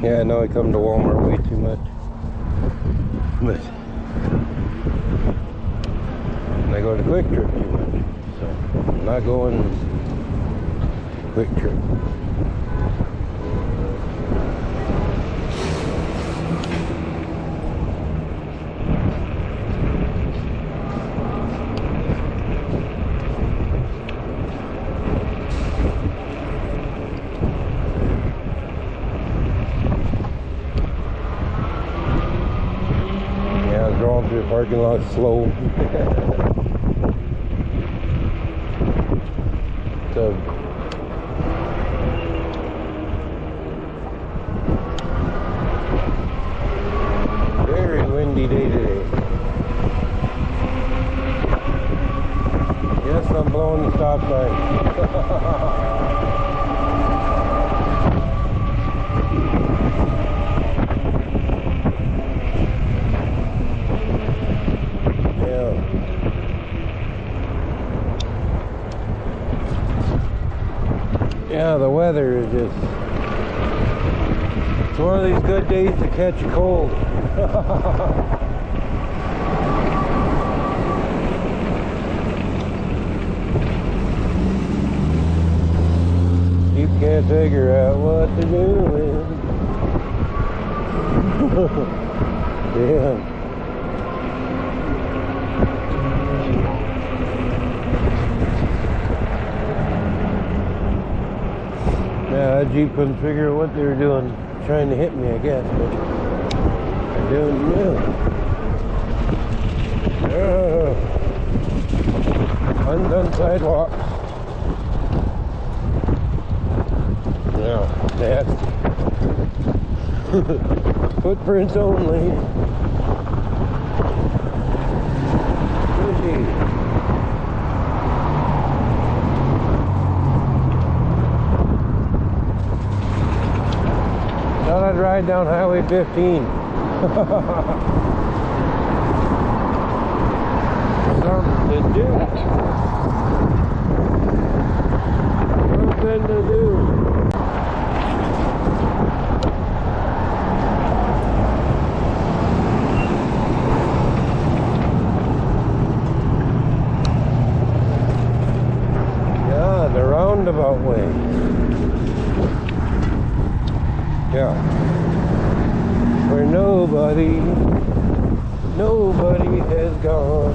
Yeah, I know I come to Walmart way too much. But I go to Quick Trip too much. So I'm not going Quick Trip. Rolling through the parking lot slow. So very windy day today. Yes, I'm blowing the stop sign. Yeah, the weather is just, it's one of these good days to catch a cold. You can't figure out what to do with. Yeah. Yeah, that Jeep couldn't figure out what they were doing, trying to hit me, I guess, but I don't know. Undone sidewalk. Yeah, that's footprints only. Thought I'd ride down Highway 15. Something to do. Something to do. Yeah, the roundabout way. Yeah, where nobody has gone.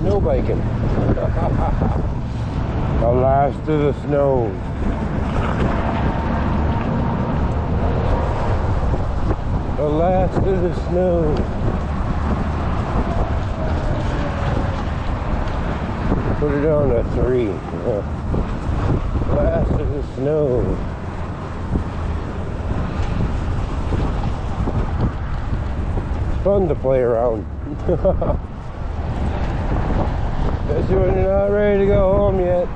Snow biking. The last of the snow. The last of the snow. Put it on a 3. Last of the snow. It's fun to play around. Especially when you're not ready to go home yet.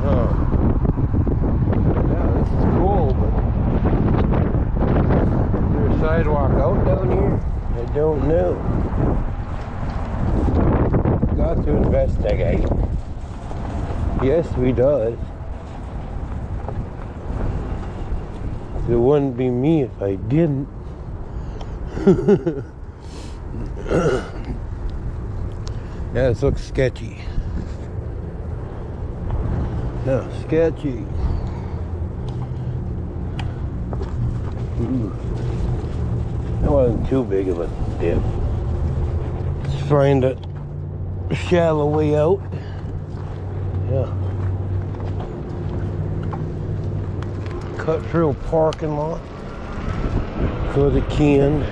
Oh. Yeah, this is cool, but is there a sidewalk out down here? I don't know. Got to investigate. Yes, we does. It wouldn't be me if I didn't. Yeah, this looks sketchy. No, sketchy. Ooh. That wasn't too big of a dip. Let's find a shallow way out. Yeah. Cut through a parking lot for the can.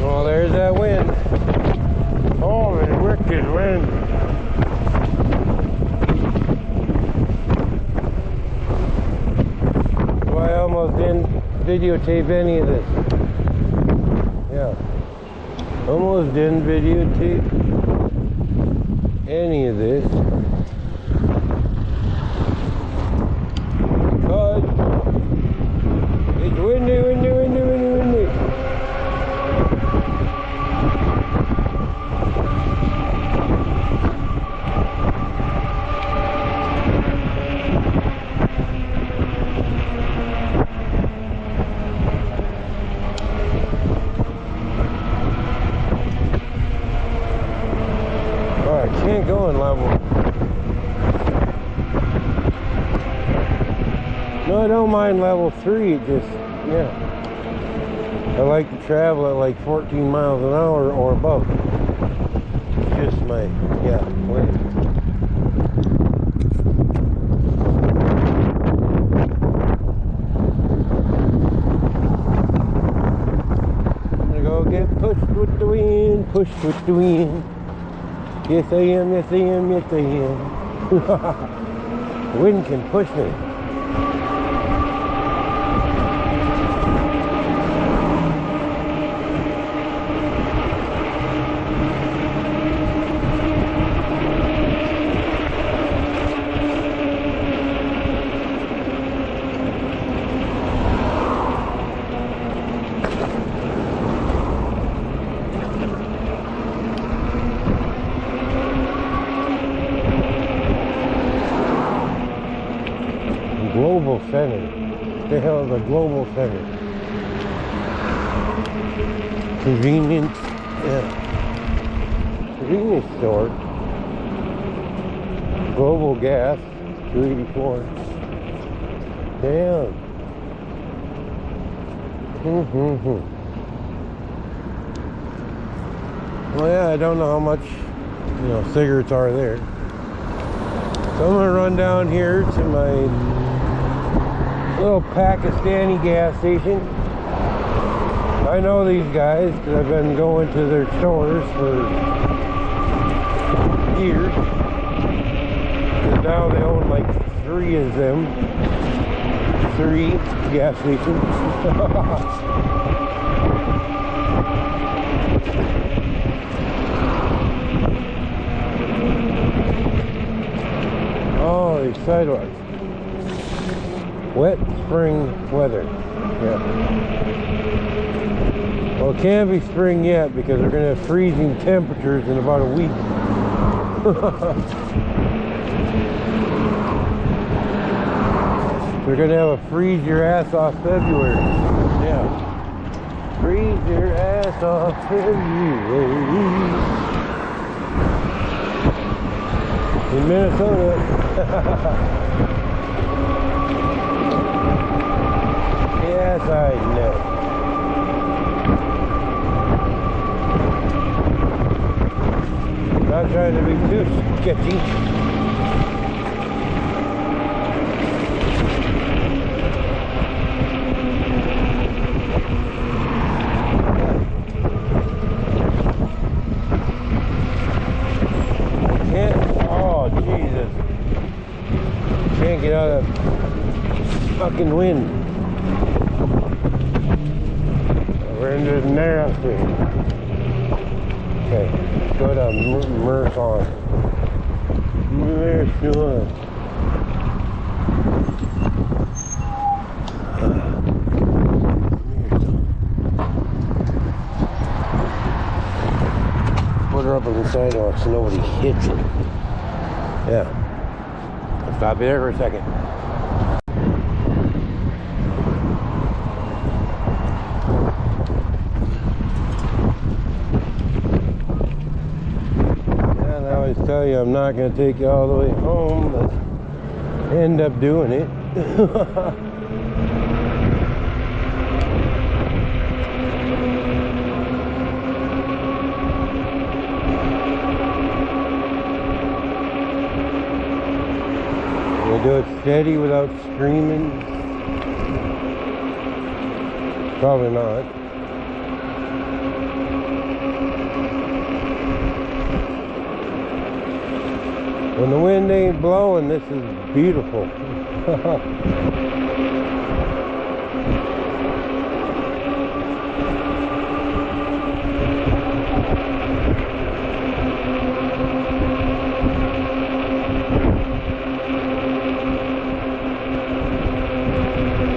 Oh, there's that wind. Oh, it's wicked wind. Well, I almost didn't videotape any of this. Yeah. Almost didn't videotape any of this. Because it's windy, windy, windy, windy, windy. mind level 3, it just, yeah. I like to travel at like 14 miles an hour or above. It's just my, yeah, way. I'm gonna go get pushed with the wind, pushed with the wind. Yes I am, yes I am, yes I am. The wind can push me. Global center. What the hell is a global center? Convenience, yeah. Convenience store. Global gas, 284. Damn. Well, yeah, I don't know how much, cigarettes are there. So I'm gonna run down here to my little Pakistani gas station. I know these guys because I've been going to their stores for years. And now they own like 3 of them. 3 gas stations. Oh, these sidewalks. Wet spring weather. Yeah. Well, it can't be spring yet because we're going to have freezing temperatures in about a week. We're going to have a freeze your ass off February. Yeah. Freeze your ass off February. In Minnesota. Yes, I know. Not trying to be too sketchy. Oh, Jesus. Can't get out of that fucking wind. We're into the narrow street. Okay, let's go to Merson. Merson. Put her up on the sidewalk so nobody hits it. Yeah. I'll stop you there for a second. And I always tell you I'm not going to take you all the way home, but end up doing it. Do it steady without screaming? Probably not. When the wind ain't blowing, this is beautiful.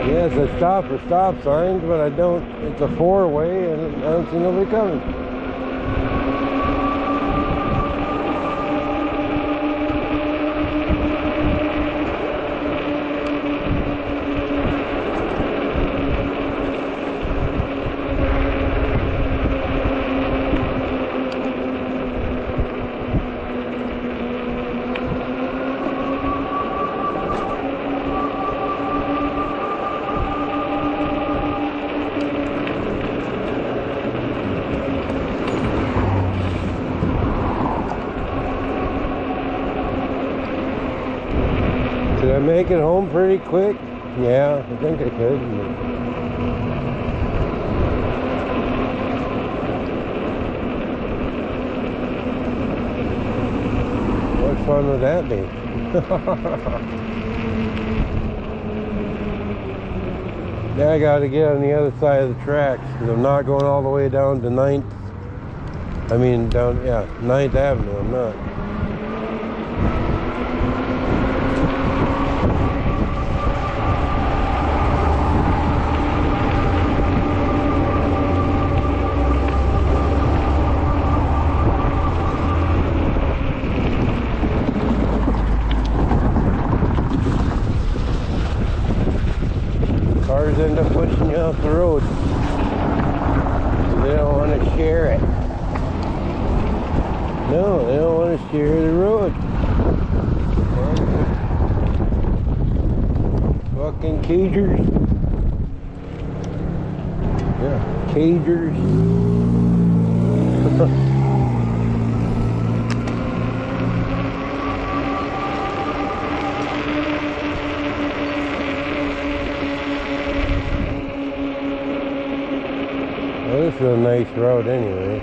Yes, I stop for stop signs, but I don't, it's a 4-way and I don't see nobody coming. Could I make it home pretty quick? Yeah, I think I could. What fun would that be? Now I gotta get on the other side of the tracks because I'm not going all the way down to 9th. I mean, down, yeah, 9th Avenue, I'm not. Cars end up pushing you off the road. They don't want to share it. No, they don't want to share the road. Fucking cagers. Yeah, cagers. Well, this is a nice road anyway.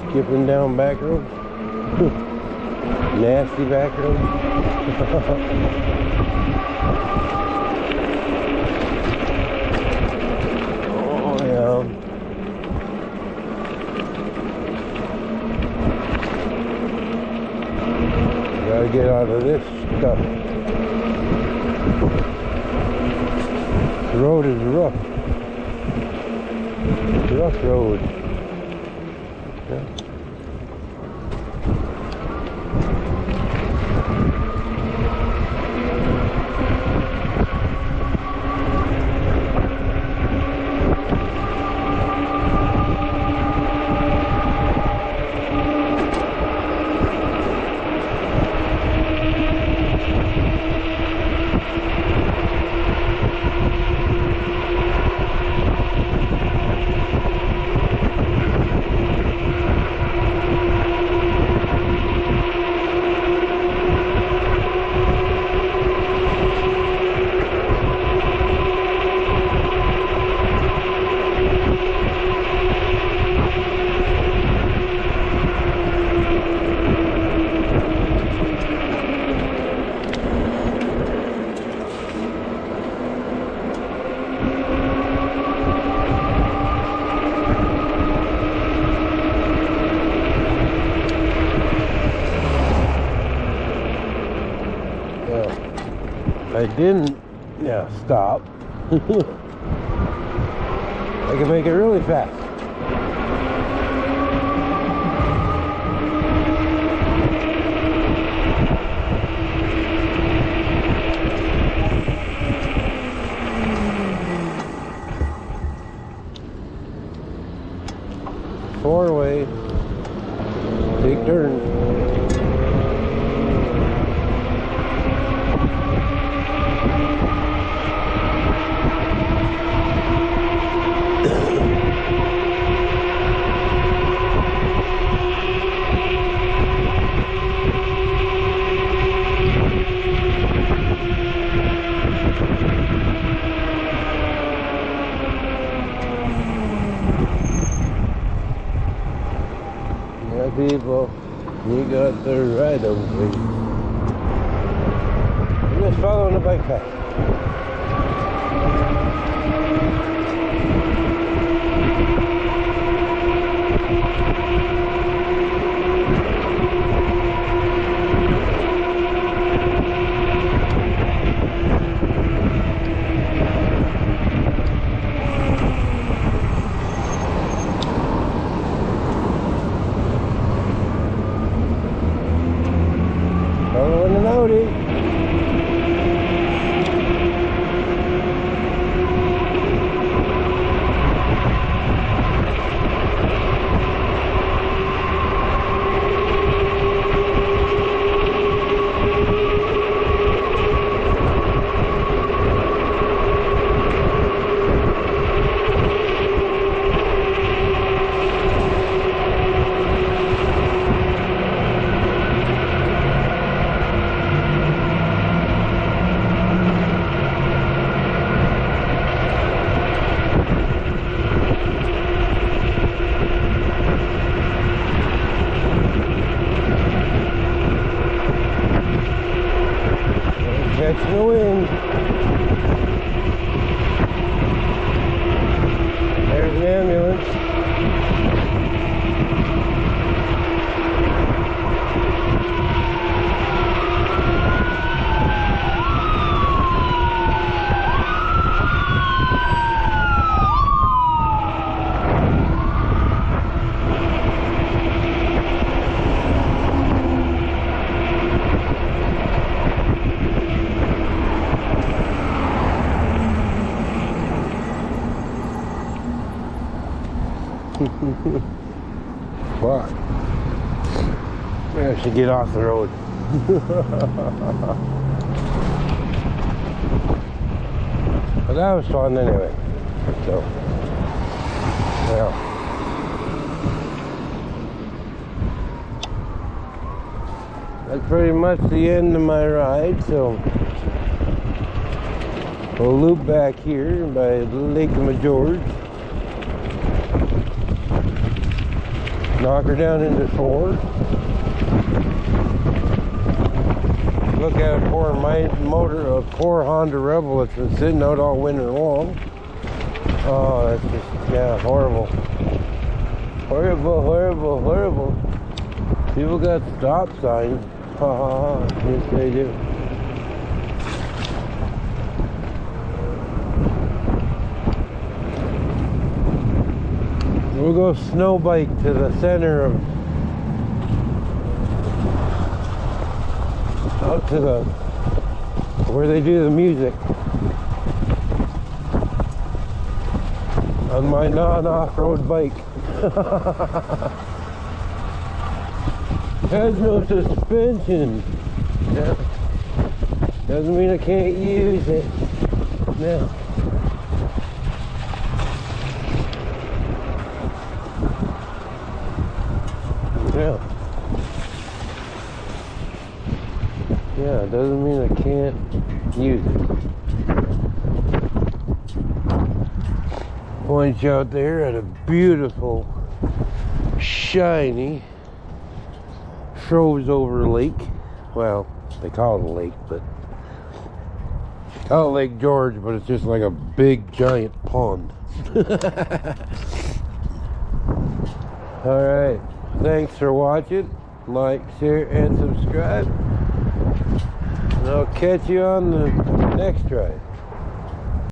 Skipping down back roads. Nasty back roads. Oh yeah. Gotta get out of this stuff. The road is rough. Rough road. Yeah. I didn't stop, I can make it really fast. Four-way, take turns. People, you got the right of way. I'm just following the bike path. Catch the wind. There's the ambulance. Fuck. I should get off the road. But that was fun anyway. So, yeah. That's pretty much the end of my ride, so we'll loop back here by Lake George. Knock her down into 4. Look at a poor motor, a poor Honda Rebel that's been sitting out all winter long. Oh, that's just, yeah, horrible. Horrible, horrible, horrible. People got stop signs. Ha ha ha. Yes, they do. We'll go snow bike to the center of, out to the, where they do the music. On my non-off-road bike. Has no suspension. Yeah. Doesn't mean I can't use it. No. Yeah. Yeah, it doesn't mean I can't use it. Point you out there at a beautiful, shiny, froze over lake. Well, they call it a lake, but call it Lake George, but it's just like a big giant pond. Alright. Thanks for watching. Like, share, and subscribe. And I'll catch you on the next ride.